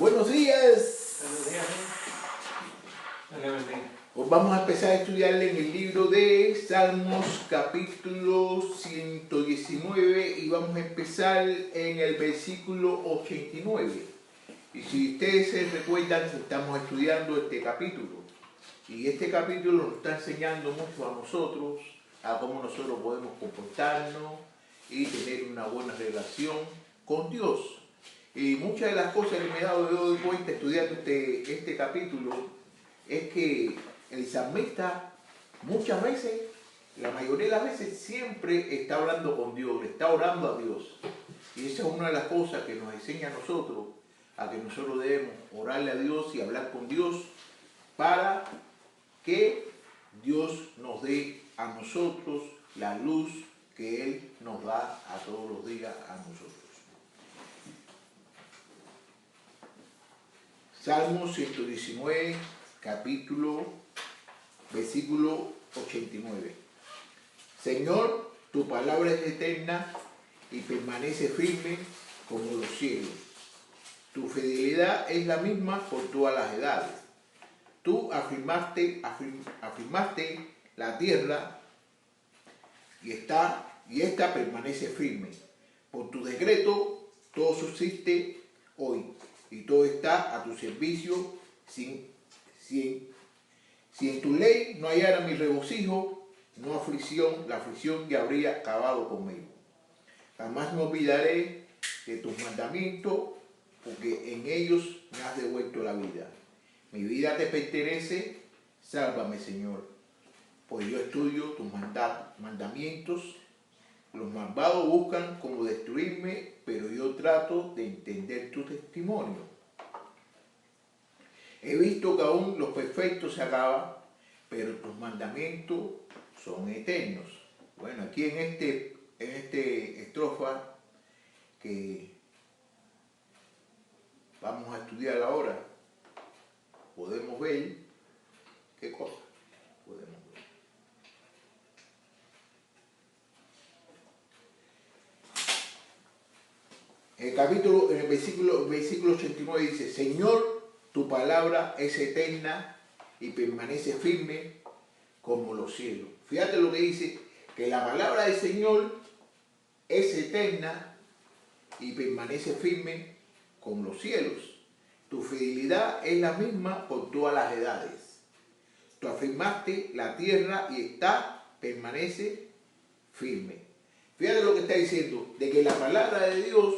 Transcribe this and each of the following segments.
Buenos días. Buenos días, ¿sí? Pues vamos a empezar a estudiar en el libro de Salmos capítulo 119 y vamos a empezar en el versículo 89. Y si ustedes se recuerdan, estamos estudiando este capítulo. Y este capítulo nos está enseñando mucho a nosotros, a cómo nosotros podemos comportarnos y tener una buena relación con Dios. Y muchas de las cosas que me he dado cuenta estudiando este capítulo es que el salmista muchas veces, la mayoría de las veces, siempre está hablando con Dios, le está orando a Dios. Y esa es una de las cosas que nos enseña a nosotros, a que nosotros debemos orarle a Dios y hablar con Dios para que Dios nos dé a nosotros la luz que Él nos da a todos los días a nosotros. Salmo 119, versículo 89. Señor, tu palabra es eterna y permanece firme como los cielos. Tu fidelidad es la misma por todas las edades. Tú afirmaste la tierra y esta permanece firme. Por tu decreto todo subsiste hoy y todo está a tu servicio. Si en tu ley no hallara mi regocijo, la aflicción ya habría acabado conmigo. Jamás me olvidaré de tus mandamientos, porque en ellos me has devuelto la vida. Mi vida te pertenece, sálvame, Señor, pues yo estudio tus mandamientos. Los malvados buscan cómo destruirme, pero yo trato de entender tu testimonio. He visto que aún los perfectos se acaban, pero tus mandamientos son eternos. Bueno, aquí en este estrofa que vamos a estudiar ahora, podemos ver qué cosa podemos ver. En el versículo 89 dice: Señor, tu palabra es eterna y permanece firme como los cielos. Fíjate lo que dice, que la palabra del Señor es eterna y permanece firme como los cielos. Tu fidelidad es la misma por todas las edades. Tú afirmaste la tierra y permanece firme. Fíjate lo que está diciendo, de que la palabra de Dios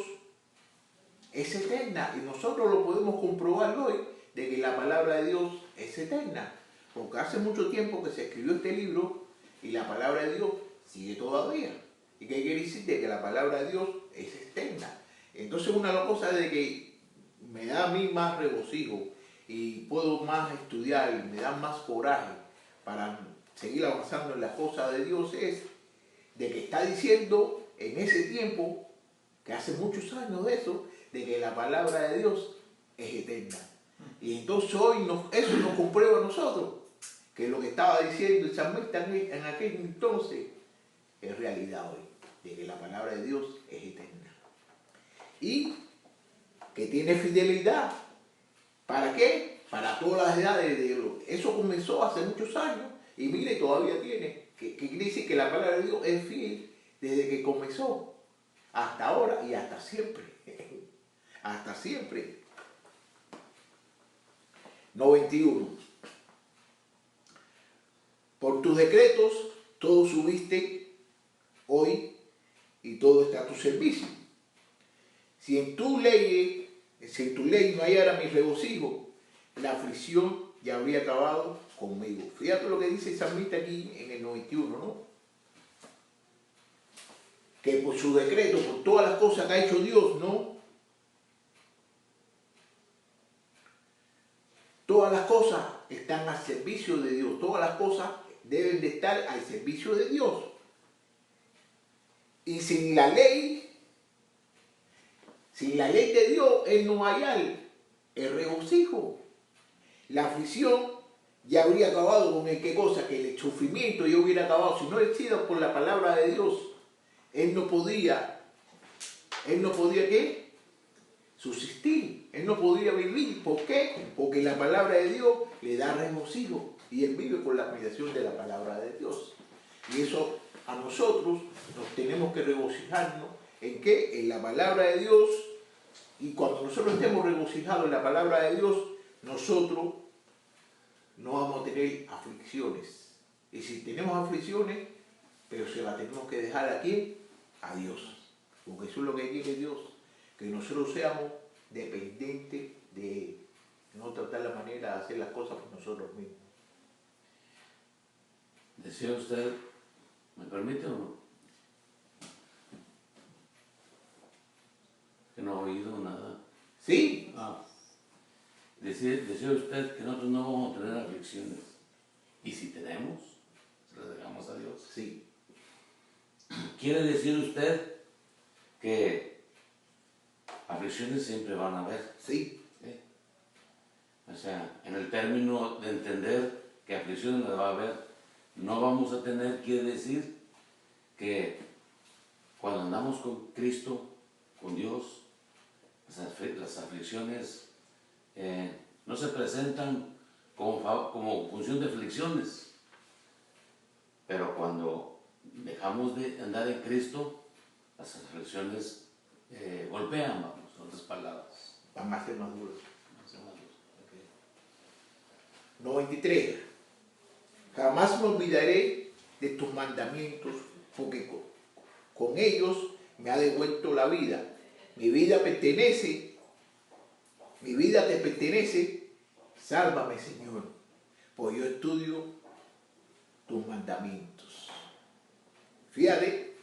es eterna y nosotros lo podemos comprobar hoy, de que la palabra de Dios es eterna. Porque hace mucho tiempo que se escribió este libro y la palabra de Dios sigue todavía. ¿Y qué quiere decir? De que la palabra de Dios es eterna. Entonces una de las cosas de que me da a mí más regocijo y puedo más estudiar y me da más coraje para seguir avanzando en las cosas de Dios es de que está diciendo en ese tiempo, que hace muchos años de eso, de que la palabra de Dios es eterna. Y entonces hoy eso nos comprueba a nosotros, que lo que estaba diciendo el salmista en aquel entonces es realidad hoy, de que la palabra de Dios es eterna. Y que tiene fidelidad. ¿Para qué? Para todas las edades de Dios. Eso comenzó hace muchos años y mire, todavía tiene. Que quiere decir que la palabra de Dios es fiel desde que comenzó hasta ahora y hasta siempre. Hasta siempre. 91. Por tus decretos todo subiste hoy y todo está a tu servicio. Si en tu ley no hallara mi regocijo, la aflicción ya habría acabado conmigo. Fíjate lo que dice el salmista aquí en el 91, ¿no? Que por su decreto, por todas las cosas que ha hecho Dios, ¿no? Todas las cosas están al servicio de Dios. Todas las cosas deben de estar al servicio de Dios. Y sin la ley de Dios, Él no hallar el regocijo. La aflicción ya habría acabado con el qué cosa, que el sufrimiento ya hubiera acabado. Si no hubiera sido por la palabra de Dios, Él no podía ¿qué? subsistir, él no podía vivir. ¿Por qué? Porque la palabra de Dios le da regocijo y él vive con la admiración de la palabra de Dios. Y eso a nosotros nos tenemos que regocijarnos en qué, en la palabra de Dios. Y cuando nosotros estemos regocijados en la palabra de Dios, nosotros no vamos a tener aflicciones. Y si tenemos aflicciones, pero se las tenemos que dejar aquí a Dios. Porque eso es lo que quiere Dios, que nosotros seamos dependientes de Él, no tratar la manera de hacer las cosas por nosotros mismos. Decía usted, ¿me permite o no? Que no ha oído nada. Sí. Decía usted que nosotros no vamos a tener aflicciones. Y si tenemos, se las dejamos a Dios. Sí. ¿Quiere decir usted que aflicciones siempre van a haber? Sí. ¿Sí? O sea, en el término de entender que aflicciones las va a haber, no vamos a tener, quiere decir que cuando andamos con Cristo, con Dios, las aflicciones no se presentan como función de aflicciones, pero cuando dejamos de andar en Cristo, las aflicciones golpean, vamos, en otras palabras. Van a ser más duros. Okay. 93. Jamás me olvidaré de tus mandamientos, porque con ellos me ha devuelto la vida. Mi vida te pertenece, sálvame, Señor, pues yo estudio tus mandamientos. Fíjate,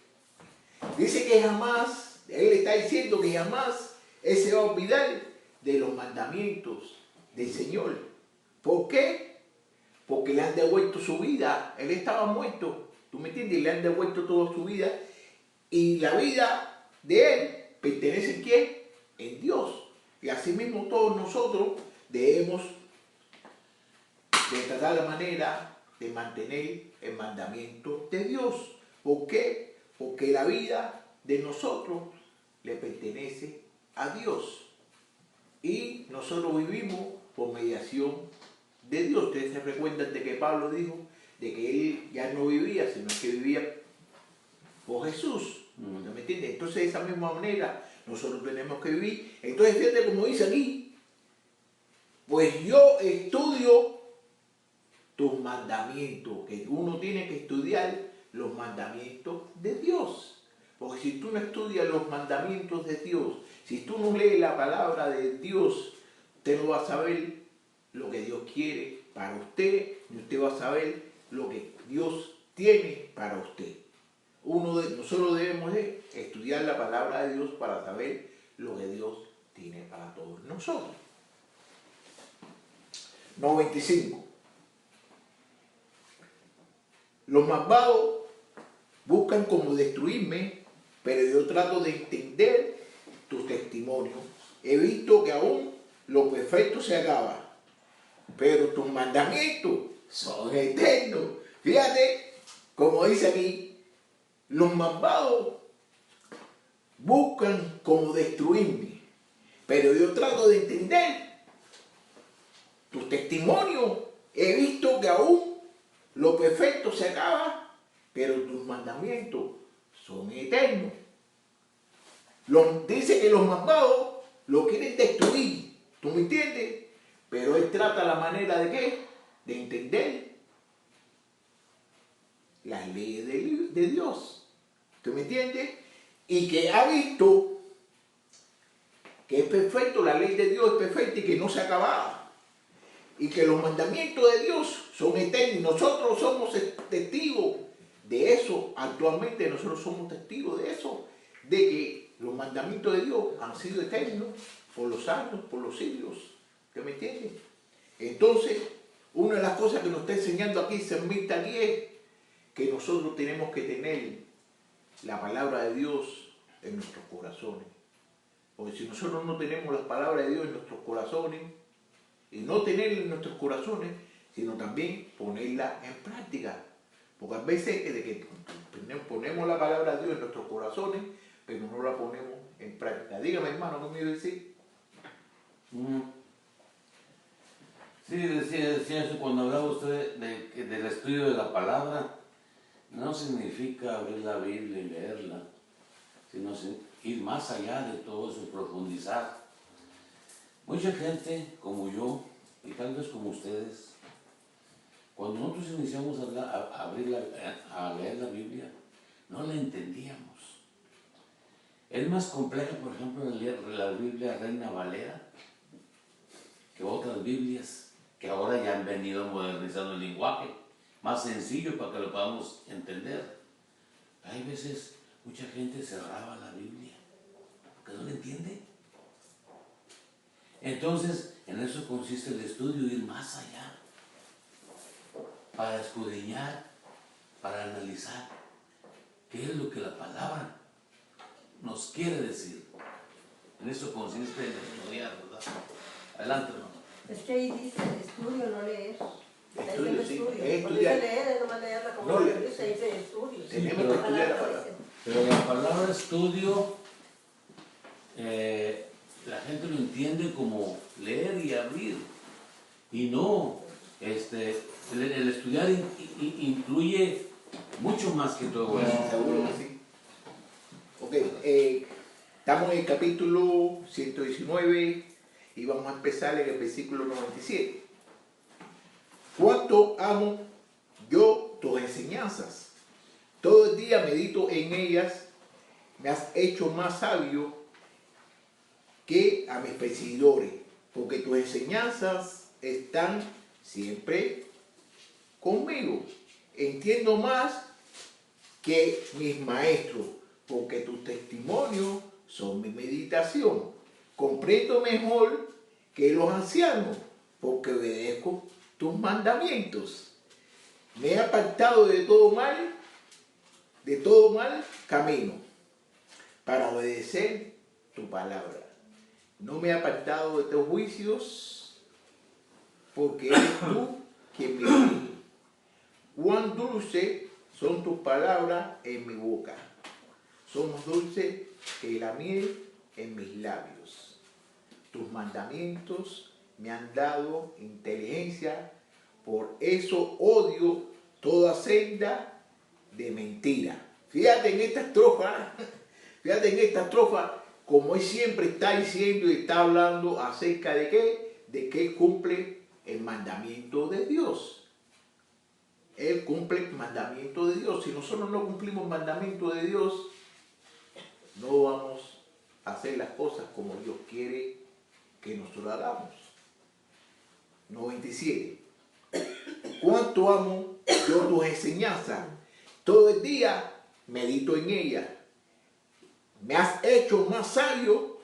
dice que jamás, él está diciendo que jamás él se va a olvidar de los mandamientos del Señor. ¿Por qué? Porque le han devuelto su vida. Él estaba muerto, ¿tú me entiendes? Le han devuelto toda su vida. Y la vida de él pertenece ¿en quién? En Dios. Y asimismo todos nosotros debemos de tratar la manera de mantener el mandamiento de Dios. ¿Por qué? Porque la vida de nosotros le pertenece a Dios. Y nosotros vivimos por mediación de Dios. Ustedes se recuerdan de que Pablo dijo de que él ya no vivía, sino que vivía por Jesús. ¿No me entiendes? Entonces de esa misma manera nosotros tenemos que vivir. Entonces fíjate como dice aquí, pues yo estudio tus mandamientos, que uno tiene que estudiar los mandamientos de Dios. Porque si tú no estudias los mandamientos de Dios, si tú no lees la palabra de Dios, usted no va a saber lo que Dios quiere para usted, ni usted va a saber lo que Dios tiene para usted. Nosotros debemos de estudiar la palabra de Dios para saber lo que Dios tiene para todos nosotros. 95. Los malvados buscan como destruirme, pero yo trato de entender tus testimonios. He visto que aún lo perfecto se acaba, pero tus mandamientos son eternos. Fíjate, como dice aquí, los malvados buscan como destruirme, pero yo trato de entender tus testimonios. He visto que aún lo perfecto se acaba, pero tus mandamientos son eternos. Dice que los malvados lo quieren destruir, ¿tú me entiendes? Pero él trata la manera de ¿qué? De entender las leyes de Dios. ¿Tú me entiendes? Y que ha visto que es perfecto, la ley de Dios es perfecta y que no se acababa. Y que los mandamientos de Dios son eternos. Nosotros somos testigos de eso. Actualmente nosotros somos testigos de eso. De que los mandamientos de Dios han sido eternos por los años, por los siglos. ¿Tú me entiendes? Entonces, una de las cosas que nos está enseñando aquí, Sermita, aquí es que nosotros tenemos que tener la palabra de Dios en nuestros corazones. Porque si nosotros no tenemos la palabra de Dios en nuestros corazones, y no tenerla en nuestros corazones, sino también ponerla en práctica. Porque a veces es de que ponemos la palabra de Dios en nuestros corazones, pero no la ponemos en práctica. Dígame, hermano, ¿qué me iba a decir? Mm. Sí, decía eso cuando hablaba usted del estudio de la palabra. No significa abrir la Biblia y leerla, sino ir más allá de todo eso, profundizar. Mucha gente como yo, y tal vez como ustedes, cuando nosotros iniciamos a leer la Biblia, no la entendíamos. Es más compleja, por ejemplo, leer la Biblia Reina Valera que otras Biblias que ahora ya han venido modernizando el lenguaje, más sencillo para que lo podamos entender. Hay veces mucha gente cerraba la Biblia porque no la entiende. Entonces, en eso consiste el estudio, ir más allá, para escudriñar, para analizar qué es lo que la palabra nos quiere decir. En eso consiste el estudiar, ¿verdad? Adelante, hermano. Es que ahí dice estudio, no leer. Estudio, sí. Cuando Estudiar. dice leer, es nomás leerla como No la leer. dice, dice estudio. Tenemos pero- que estudiar la palabra. Pero la palabra estudio, la gente lo entiende como leer y abrir. Y no, el estudiar incluye mucho más que todo eso. Seguro que sí. Ok, estamos en el capítulo 119 y vamos a empezar en el versículo 97. ¿Cuánto amo yo tus enseñanzas? Todo el día medito en ellas, me has hecho más sabio que a mis perseguidores, porque tus enseñanzas están siempre conmigo. Entiendo más que mis maestros, porque tus testimonios son mi meditación. Comprendo mejor que los ancianos, porque obedezco tus mandamientos. Me he apartado de todo mal camino, para obedecer tu palabra. No me he apartado de tus juicios, porque eres tú quien me dirige. Cuán dulce son tus palabras en mi boca. Son más dulces que la miel en mis labios. Tus mandamientos me han dado inteligencia, por eso odio toda senda de mentira. Fíjate en esta estrofa, como él siempre está diciendo y está hablando acerca de qué, de que él cumple el mandamiento de Dios. Él cumple el mandamiento de Dios. Si nosotros no cumplimos el mandamiento de Dios, no vamos a hacer las cosas como Dios quiere que nosotros hagamos. 97. ¿Cuánto amo yo tus enseñanzas? Todo el día medito en ellas. Me has hecho más sabio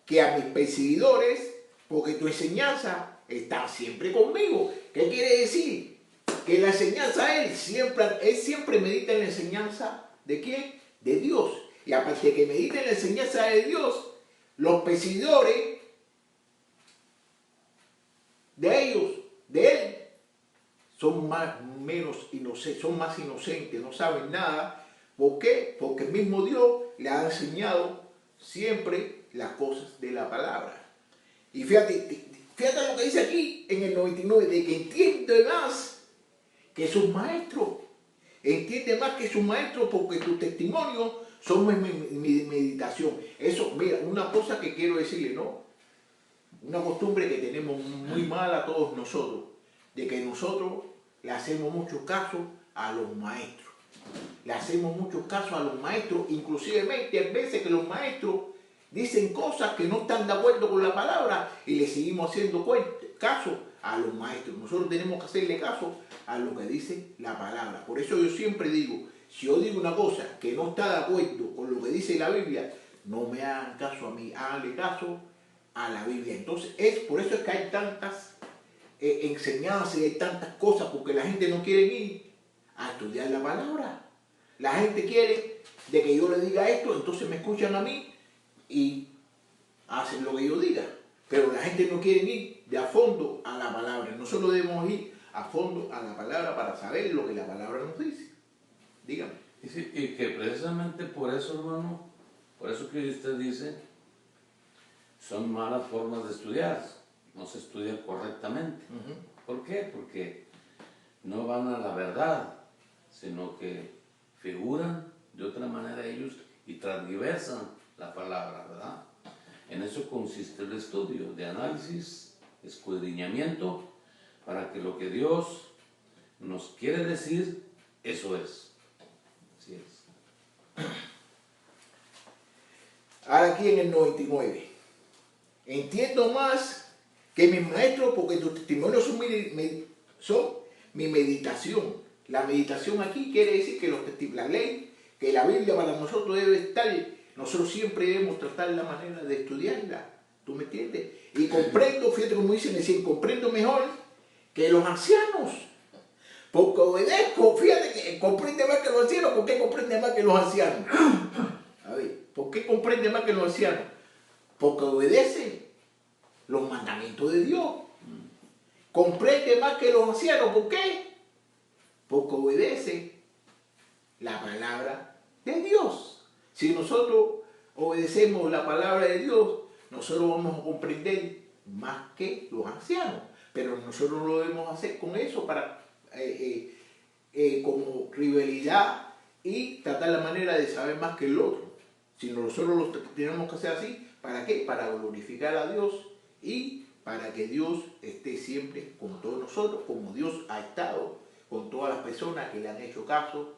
que a mis perseguidores, porque tu enseñanza está siempre conmigo. ¿Qué quiere decir? Que la enseñanza él siempre medita en la enseñanza ¿de quién? De Dios. Y aparte de que medita en la enseñanza de Dios, los perseguidores de ellos, de él, son más inocentes, no saben nada. ¿Por qué? Porque el mismo Dios le ha enseñado siempre las cosas de la palabra. Y fíjate lo que dice aquí en el 99, de que entiende más que sus maestros. Entiende más que sus maestros, porque tus testimonios son mi meditación. Eso, mira, una cosa que quiero decirle, ¿no? Una costumbre que tenemos muy mala todos nosotros, de que nosotros le hacemos mucho caso a los maestros. Le hacemos mucho caso a los maestros, inclusivemente hay veces que los maestros dicen cosas que no están de acuerdo con la palabra y le seguimos haciendo caso a los maestros. Nosotros tenemos que hacerle caso a lo que dice la palabra. Por eso yo siempre digo, si yo digo una cosa que no está de acuerdo con lo que dice la Biblia, no me hagan caso a mí, háganle caso a la Biblia. Entonces, por eso es que hay tantas enseñanzas y hay tantas cosas, porque la gente no quiere ir a estudiar la palabra. La gente quiere de que yo le diga esto, entonces me escuchan a mí y hacen lo que yo diga. Pero la gente no quiere ir de a fondo a la palabra. Nosotros debemos ir a fondo a la palabra para saber lo que la palabra nos dice. Dígame. Y que precisamente por eso, hermano, por eso que usted dice, son malas formas de estudiar, no se estudia correctamente. ¿Por qué? Porque no van a la verdad, sino que figuran de otra manera ellos y transgiversan la palabra, ¿verdad? En eso consiste el estudio, de análisis, escudriñamiento, para que lo que Dios nos quiere decir, eso es. Así es. Ahora aquí en el 99. Entiendo más que mis maestros porque tus testimonios son mi meditación. La meditación aquí quiere decir que la ley, que la Biblia para nosotros debe estar, nosotros siempre debemos tratar la manera de estudiarla. ¿Tú me entiendes? Y comprendo, fíjate como dicen, decir, comprendo mejor que los ancianos. Porque obedezco, fíjate que comprende más que los ancianos. ¿Por qué comprende más que los ancianos? A ver, ¿por qué comprende más que los ancianos? Porque obedece los mandamientos de Dios. Comprende más que los ancianos. ¿Por qué? Porque obedece la palabra de Dios. Si nosotros obedecemos la palabra de Dios, nosotros vamos a comprender más que los ancianos. Pero nosotros no lo debemos hacer con eso para como rivalidad y tratar la manera de saber más que el otro. Sino nosotros lo tenemos que hacer así. ¿Para qué? Para glorificar a Dios y para que Dios esté siempre con todos nosotros, como Dios ha estado con todas las personas que le han hecho caso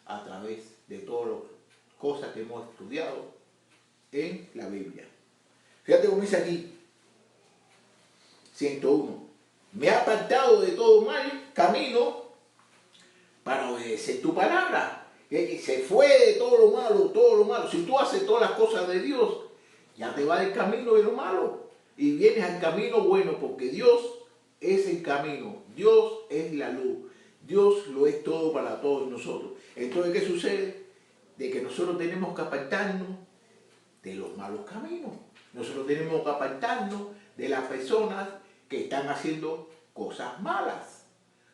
a través de todas las cosas que hemos estudiado en la Biblia. Fíjate cómo dice aquí, 101. Me ha apartado de todo mal camino para obedecer tu palabra. Se fue de todo lo malo, todo lo malo. Si tú haces todas las cosas de Dios, ya te va del camino de lo malo y vienes al camino bueno, porque Dios es el camino, Dios es la luz, Dios lo es todo para todos nosotros. Entonces, ¿qué sucede? De que nosotros tenemos que apartarnos de los malos caminos. Nosotros tenemos que apartarnos de las personas que están haciendo cosas malas.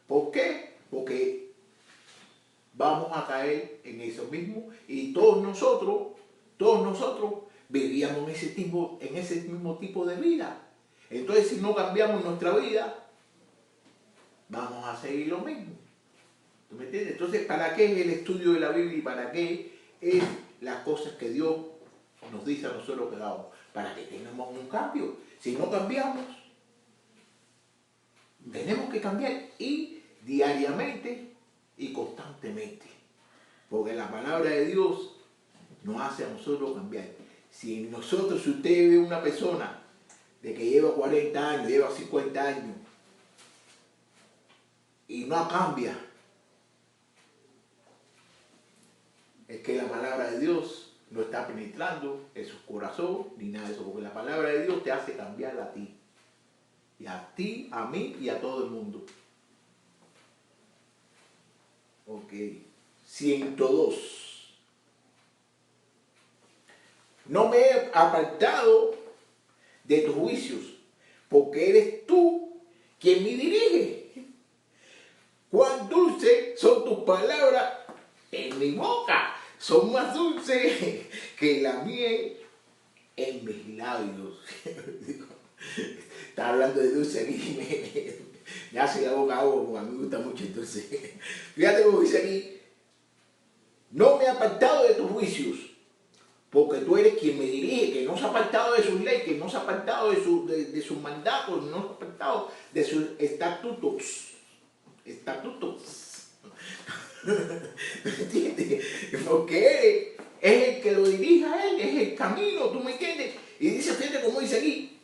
¿Por qué? Porque vamos a caer en eso mismo y todos nosotros vivíamos en ese mismo tipo de vida. Entonces, si no cambiamos nuestra vida, vamos a seguir lo mismo. ¿Tú me entiendes? Entonces, ¿para qué es el estudio de la Biblia y para qué es las cosas que Dios nos dice a nosotros que hagamos? Para que tengamos un cambio. Si no cambiamos, tenemos que cambiar y diariamente y constantemente. Porque la palabra de Dios nos hace a nosotros cambiar. Si usted ve una persona de que lleva 40 años, lleva 50 años y no cambia, es que la palabra de Dios no está penetrando en su corazón ni nada de eso, porque la palabra de Dios te hace cambiar a ti. Y a ti, a mí y a todo el mundo. Ok. 102. No me he apartado de tus juicios, porque eres tú quien me dirige. Cuán dulces son tus palabras en mi boca. Son más dulces que la miel en mis labios. Está hablando de dulce aquí. Me hace la boca agua porque a mí me gusta mucho. Entonces, fíjate cómo dice aquí. No me he apartado de tus juicios, porque tú eres quien me dirige, que no se ha apartado de sus leyes, que no se ha apartado de sus mandatos, no se ha apartado de sus estatutos. ¿Entiendes? Porque es el que lo dirige a él, es el camino, ¿tú me entiendes? Y dice, fíjate cómo dice aquí,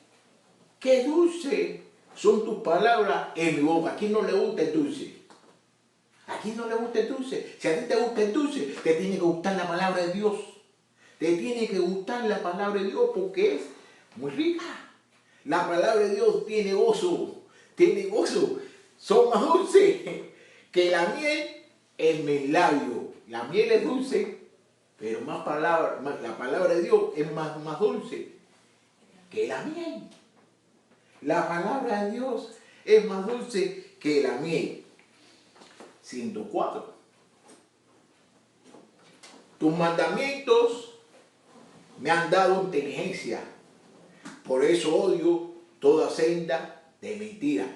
qué dulce son tus palabras en mi boca. ¿A quién no le gusta el dulce? ¿A quién no le gusta el dulce? Si a ti te gusta el dulce, te tiene que gustar la palabra de Dios. Te tiene que gustar la palabra de Dios porque es muy rica. La palabra de Dios tiene gozo. Son más dulces que la miel en mis labios. La miel es dulce, pero la palabra de Dios es más dulce que la miel. La palabra de Dios es más dulce que la miel. 104. Tus mandamientos me han dado inteligencia, Por eso odio toda senda de mentira.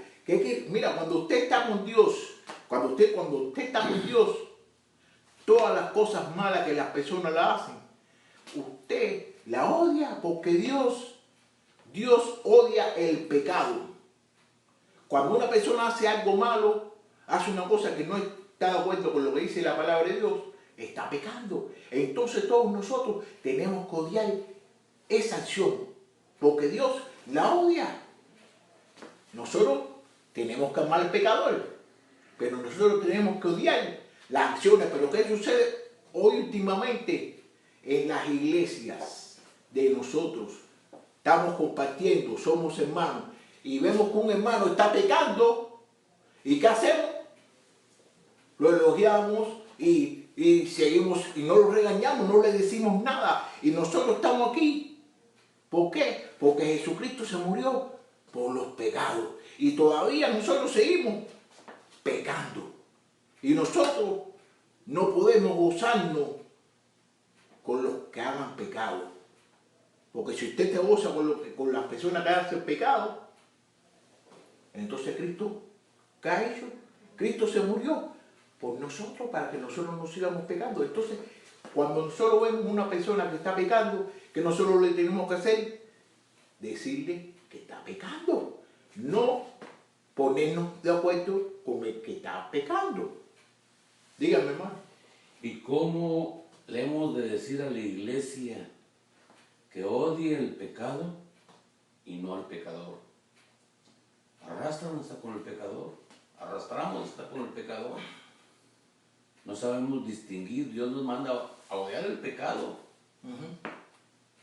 Mira, cuando usted está con Dios, cuando usted está con Dios, todas las cosas malas que las personas la hacen, usted la odia porque Dios odia el pecado. Cuando una persona hace algo malo, hace una cosa que no está de acuerdo con lo que dice la palabra de Dios, está pecando. Entonces todos nosotros tenemos que odiar esa acción, porque Dios la odia. Nosotros tenemos que amar al pecador, pero nosotros tenemos que odiar las acciones. Pero ¿qué sucede hoy últimamente en las iglesias de nosotros? Estamos compartiendo, somos hermanos, y vemos que un hermano está pecando, ¿y qué hacemos? Lo elogiamos y seguimos, y no lo regañamos, no le decimos nada, y nosotros estamos aquí. ¿Por qué? Porque Jesucristo se murió por los pecados, y todavía nosotros seguimos pecando, y nosotros no podemos gozarnos con los que hagan pecado, porque si usted se goza con las personas que hacen pecado, entonces Cristo, ¿qué ha hecho? Cristo se murió por nosotros para que nosotros no sigamos pecando. Entonces, cuando nosotros vemos una persona que está pecando, que nosotros le tenemos que hacer, decirle que está pecando, no ponernos de acuerdo con el que está pecando. Dígame, hermano. ¿Y cómo le hemos de decir a la iglesia que odie el pecado y no al pecador? Arrastran hasta con el pecador, arrastramos hasta con el pecador. No sabemos distinguir, Dios nos manda a odiar el pecado,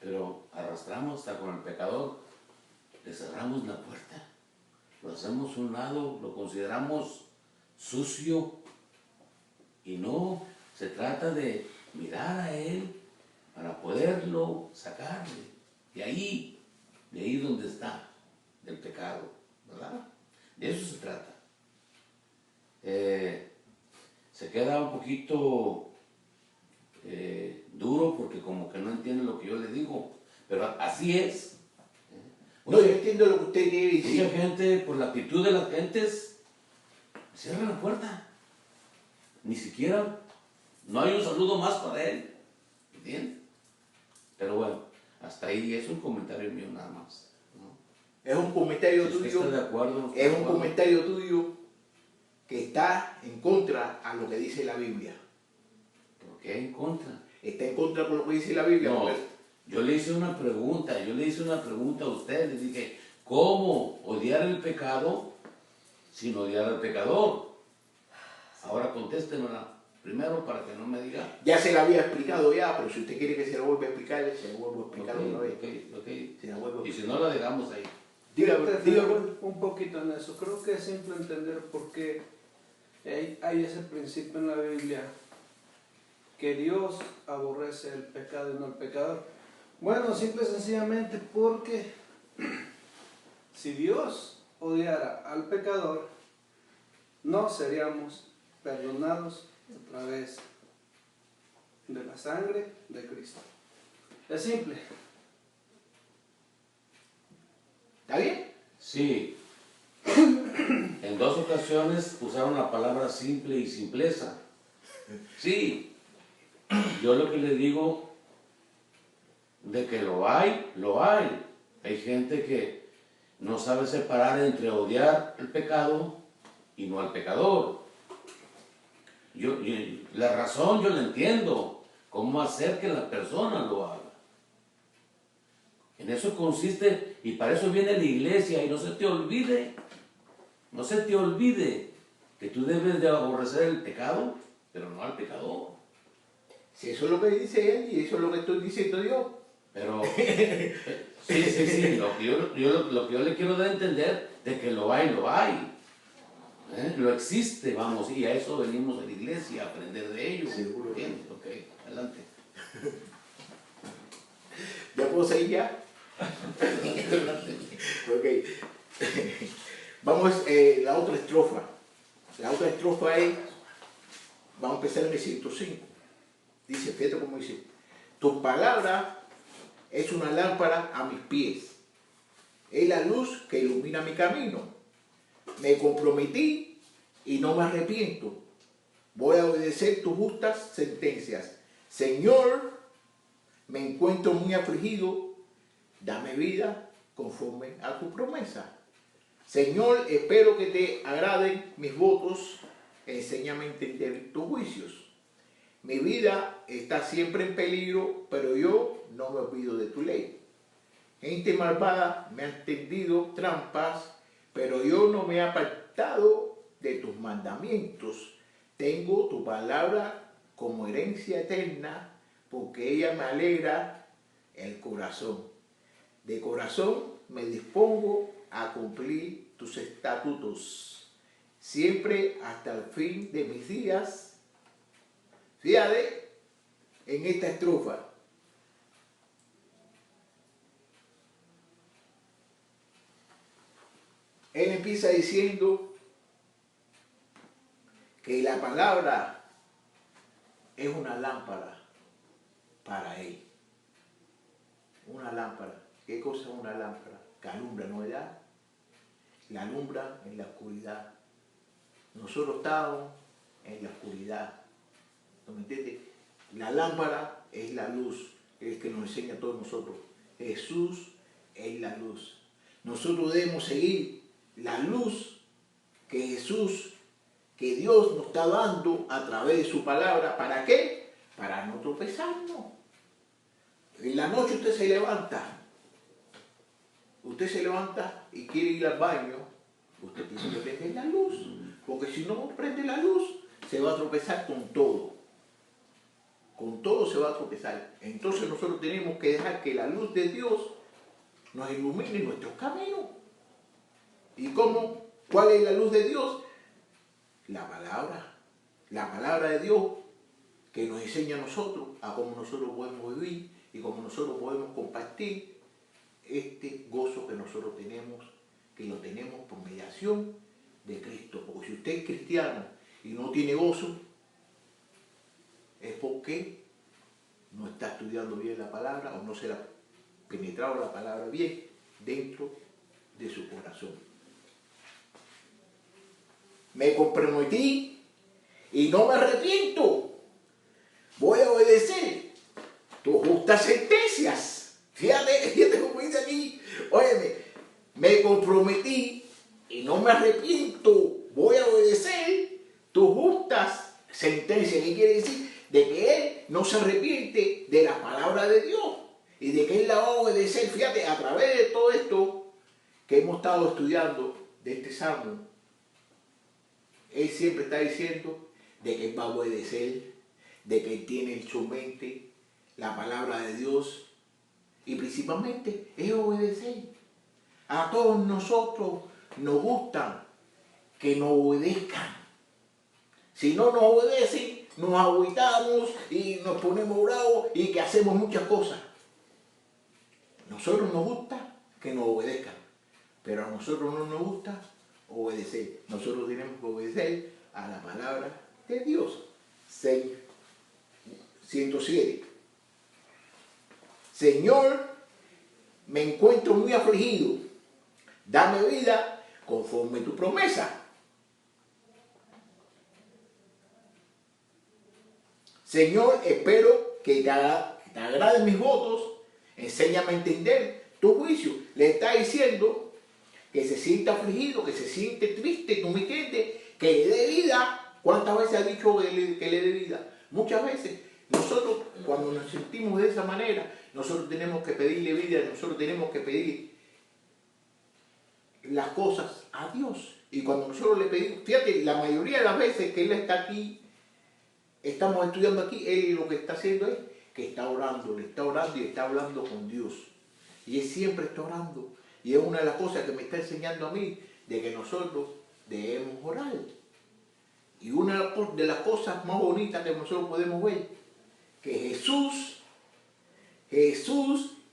pero arrastramos hasta con el pecador, le cerramos la puerta, lo hacemos a un lado, lo consideramos sucio, y no, se trata de mirar a Él para poderlo sacar de ahí donde está, del pecado, ¿verdad? De eso se trata. Se queda un poquito duro porque como que no entiende lo que yo le digo, pero así es. No, yo entiendo lo que usted quiere decir. Mucha gente, por la actitud de las gentes, cierra la puerta. Ni siquiera, no hay un saludo más para él, ¿entiendes? Pero bueno, hasta ahí es un comentario mío nada más, ¿no? Es un comentario Si usted tuyo. está de acuerdo, no está Es de un acuerdo. comentario tuyo que está en contra a lo que dice la Biblia. ¿Por qué en contra? Está en contra con lo que dice la Biblia. No, porque- yo le hice una pregunta a usted, le dije, ¿cómo odiar el pecado sin odiar al pecador? Ahora contéstemela primero para que no me diga. Ya se la había explicado ya, pero si usted quiere que se la vuelva a explicar, se la vuelvo a explicar Ok, otra vez. ok. Se la vuelvo a Y si explicar. no la dejamos ahí. Dígame, dígame. Un poquito en eso. Creo que es simple entender por qué hay ese principio en la Biblia que Dios aborrece el pecado y no el pecador. Bueno, simple y sencillamente porque si Dios odiara al pecador, no seríamos perdonados a través de la sangre de Cristo. Es simple. ¿Está bien? Sí. En 2 ocasiones usaron la palabra simple y simpleza. Sí. Yo lo que le digo, de que lo hay, lo hay. Hay gente que no sabe separar entre odiar el pecado y no al pecador. La razón yo la entiendo. ¿Cómo hacer que la persona lo haga? En eso consiste, y para eso viene la iglesia, y no se te olvide que tú debes de aborrecer el pecado, pero no al pecador. Si eso es lo que dice él y eso es lo que estoy diciendo yo. Pero, sí, lo que yo le quiero dar a entender de que lo hay, lo existe, vamos, y a eso venimos a la iglesia, a aprender de ello. Seguro. ¿Entiendes? Ok, adelante. ¿Ya puedo seguir ya? Ok. Vamos, la otra estrofa. La otra estrofa es, vamos a empezar en el 105. Dice, fíjate cómo dice, tu palabra es una lámpara a mis pies es la luz que ilumina mi camino. Me comprometí y no me arrepiento. Voy a obedecer tus justas sentencias. Señor, me encuentro muy afligido. Dame vida conforme a tu promesa. Señor, espero que te agraden mis votos. Enséñame a entender tus juicios. Mi vida está siempre en peligro, pero yo no me olvido de tu ley. Gente malvada me ha tendido trampas, pero yo no me he apartado de tus mandamientos. Tengo tu palabra como herencia eterna, porque ella me alegra el corazón. De corazón me dispongo a cumplir tus estatutos, siempre hasta el fin de mis días. Fíjate en esta estrofa. Él empieza diciendo que la palabra es una lámpara para él. Una lámpara. ¿Qué cosa es una lámpara? Que alumbra, ¿no es verdad? La alumbra en la oscuridad. Nosotros estamos en la oscuridad. ¿No me entiendes? La lámpara es la luz, el que nos enseña a todos nosotros. Jesús es la luz. Nosotros debemos seguir la luz que Jesús, que Dios nos está dando a través de su palabra. ¿Para qué? Para no tropezarnos. En la noche usted se levanta. Usted se levanta y quiere ir al baño. Usted tiene que prender la luz. Porque si no prende la luz, se va a tropezar con todo. Con todo se va a tropezar. Entonces nosotros tenemos que dejar que la luz de Dios nos ilumine nuestros caminos. ¿Y cómo? ¿Cuál es la luz de Dios? La palabra. La palabra de Dios que nos enseña a nosotros a cómo nosotros podemos vivir y cómo nosotros podemos compartir este gozo que nosotros tenemos, que lo tenemos por mediación de Cristo. Porque si usted es cristiano y no tiene gozo, es porque no está estudiando bien la palabra o no se le ha penetrado la palabra bien dentro de su corazón. Me comprometí y no me arrepiento. Voy a obedecer tus justas sentencias. Fíjate cómo dice aquí. Óyeme, me comprometí y no me arrepiento. Voy a obedecer tus justas sentencias. ¿Qué quiere decir? De que él no se arrepiente de la palabra de Dios y de que él la va a obedecer. Fíjate, a través de todo esto que hemos estado estudiando de este salmo, él siempre está diciendo de que él va a obedecer, de que él tiene en su mente la palabra de Dios y principalmente es obedecer. A todos nosotros nos gusta que nos obedezcan. Si no nos obedecen, nos agüitamos y nos ponemos bravos y que hacemos muchas cosas. A nosotros nos gusta que nos obedezcan, pero a nosotros no nos gusta obedecer. Nosotros tenemos que obedecer a la palabra de Dios. 107. Señor, me encuentro muy afligido. Dame vida conforme tu promesa. Señor, espero que te agraden mis votos. Enséñame a entender tu juicio. Le está diciendo que se siente afligido, que se siente triste, ¿tú me entiendes? Que le dé vida. ¿Cuántas veces ha dicho que le dé vida? Muchas veces. Nosotros, cuando nos sentimos de esa manera, nosotros tenemos que pedirle vida, nosotros tenemos que pedir las cosas a Dios. Y cuando nosotros le pedimos, fíjate, la mayoría de las veces que Él está aquí, estamos estudiando aquí, Él lo que está haciendo es que está orando, le está orando y está hablando con Dios. Y Él siempre está orando. Y es una de las cosas que me está enseñando a mí, de que nosotros debemos orar. Y una de las cosas más bonitas que nosotros podemos ver, que Jesús, que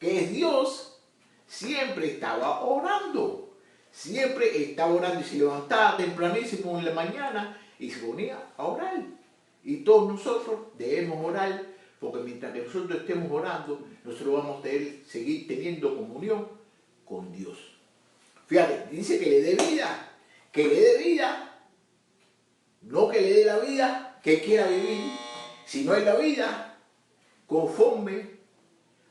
es Dios, siempre estaba orando. Siempre estaba orando y se levantaba tempranísimo en la mañana y se ponía a orar. Y todos nosotros debemos orar, porque mientras que nosotros estemos orando, nosotros vamos a seguir teniendo comunión con Dios. Fíjate, dice que le dé vida, que le dé vida, no que le dé la vida que quiera vivir, sino es la vida conforme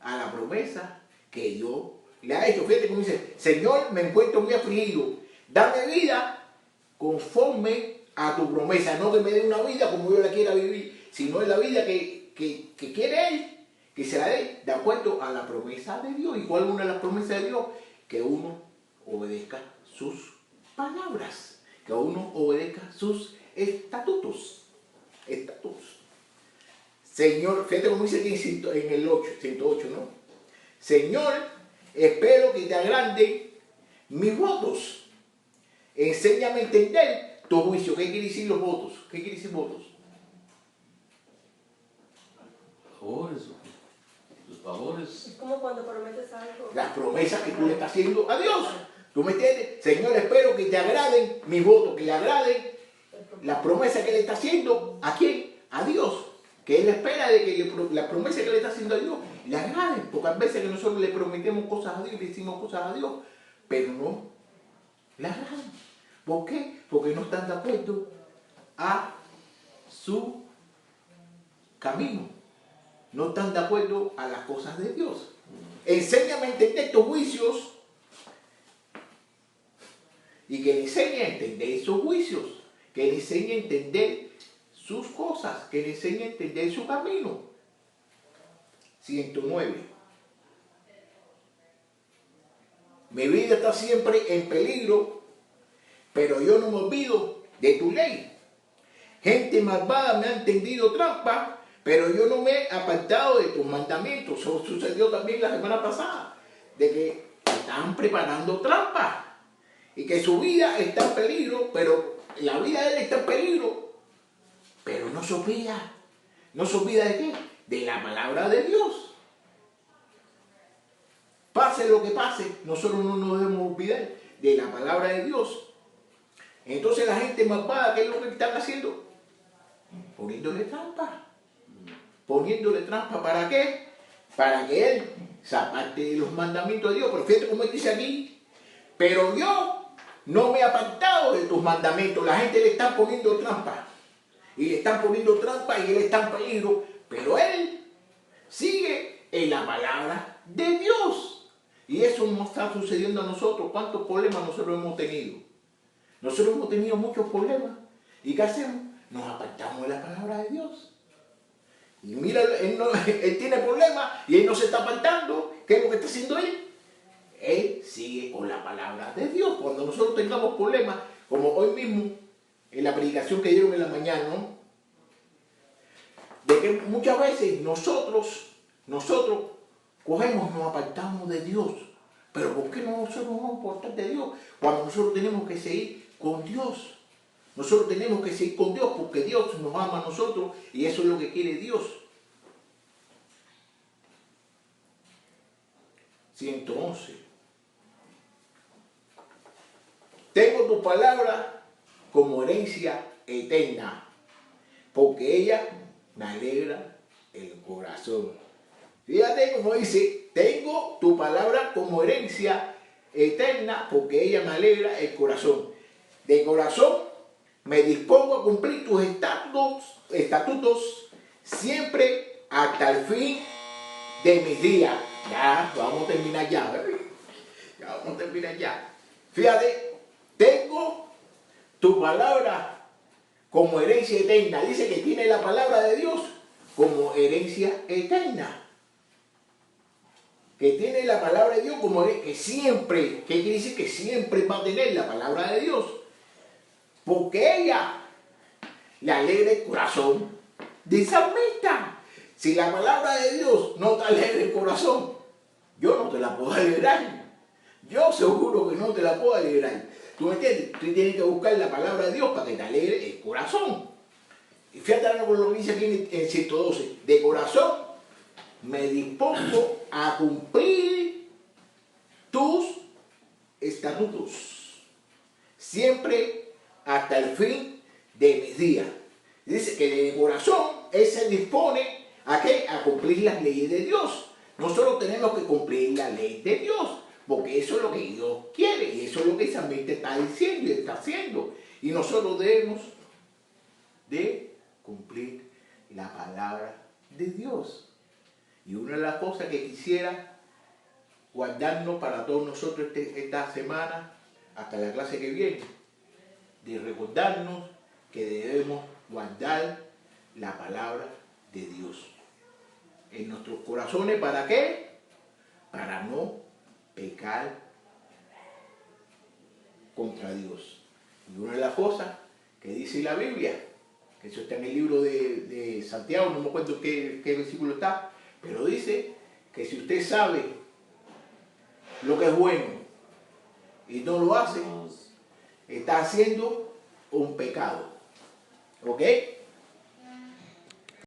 a la promesa que Dios le ha hecho. Fíjate cómo dice, Señor, me encuentro muy afligido, dame vida conforme a tu promesa, no que me dé una vida como yo la quiera vivir, sino es la vida que quiere Él, que se la dé de acuerdo a la promesa de Dios. ¿Y cuál es una de las promesas de Dios? Que uno obedezca sus palabras, que uno obedezca sus estatutos. Señor, fíjate cómo dice aquí en el 108, ¿no? Señor, espero que te agranden mis votos. Enséñame a entender tu juicio. ¿Qué quiere decir los votos? ¿Qué quiere decir votos? Favores, los favores. Es como cuando prometes algo. Las promesas que tú le estás haciendo a Dios. ¿Tú me entiendes? Señor, espero que te agraden mis votos, que le agraden las promesas que le está haciendo. ¿A quién? A Dios. Que Él espera de que la promesa que le está haciendo a Dios le agraden. Porque a veces que nosotros le prometemos cosas a Dios, le decimos cosas a Dios, pero no le agradan. ¿Por qué? Porque no están de acuerdo a su camino. No están de acuerdo a las cosas de Dios. Enséñame a entender tus juicios y que le enseñe a entender sus juicios, que le enseñe a entender sus cosas, que le enseñe a entender su camino. 109. Mi vida está siempre en peligro, pero yo no me olvido de tu ley. Gente malvada me ha tendido trampa, pero yo no me he apartado de tus mandamientos. Eso sucedió también la semana pasada, de que estaban preparando trampas y que su vida está en peligro, pero la vida de él está en peligro, pero no se olvida. ¿No se olvida de qué? De la palabra de Dios. Pase lo que pase, nosotros no nos debemos olvidar de la palabra de Dios. Entonces la gente malvada, ¿qué es lo que están haciendo? Poniéndole trampa. Poniéndole trampa, ¿para qué? Para que él se aparte de los mandamientos de Dios. Pero fíjate cómo dice aquí, pero yo no me he apartado de tus mandamientos. La gente le está poniendo trampa. Y le están poniendo trampa y él está en peligro. Pero él sigue en la palabra de Dios. Y eso nos está sucediendo a nosotros. ¿Cuántos problemas nosotros hemos tenido? Nosotros hemos tenido muchos problemas. ¿Y qué hacemos? Nos apartamos de la palabra de Dios. Y mira, él tiene problemas y él no se está apartando. ¿Qué es lo que está haciendo él? Él sigue con la palabra de Dios. Cuando nosotros tengamos problemas, como hoy mismo, en la predicación que dieron en la mañana, ¿no? De que muchas veces nosotros cogemos, nos apartamos de Dios. Pero ¿por qué nosotros no nos apartamos de Dios? Cuando nosotros tenemos que seguir con Dios. Nosotros tenemos que seguir con Dios porque Dios nos ama a nosotros y eso es lo que quiere Dios. 111. Tengo tu palabra como herencia eterna, porque ella me alegra el corazón. Fíjate cómo dice, tengo tu palabra como herencia eterna, porque ella me alegra el corazón. De corazón me dispongo a cumplir tus estatutos siempre hasta el fin de mis días. Ya, vamos a terminar ya, ¿verdad? Ya vamos a terminar ya. Fíjate, tengo tu palabra como herencia eterna. Dice que tiene la palabra de Dios como herencia eterna. Que tiene la palabra de Dios como que siempre, ¿qué quiere decir? Que siempre va a tener la palabra de Dios. Porque ella le alegra el corazón de salmista. Si la palabra de Dios no te alegra el corazón, yo no te la puedo alegrar. Yo seguro que no te la puedo alegrar. ¿Tú me entiendes? Tú tienes que buscar la palabra de Dios para que te alegre el corazón. Y fíjate con lo que dice aquí en 112. De corazón me dispongo a cumplir tus estatutos. Siempre hasta el fin de mis días. Dice que de corazón él se dispone ¿a qué? A cumplir las leyes de Dios. Nosotros tenemos que cumplir la ley de Dios. porque eso es lo que Dios quiere y eso es lo que esa mente está diciendo y está haciendo. Y nosotros debemos de cumplir la palabra de Dios. Y una de las cosas que quisiera guardarnos para todos nosotros esta semana, hasta la clase que viene, de recordarnos que debemos guardar la palabra de Dios en nuestros corazones. ¿Para qué? Para no pecar contra Dios. Y una de las cosas que dice la Biblia, que eso está en el libro de Santiago, no me acuerdo qué versículo está, pero dice que si usted sabe lo que es bueno y no lo hace, está haciendo un pecado. ¿Ok?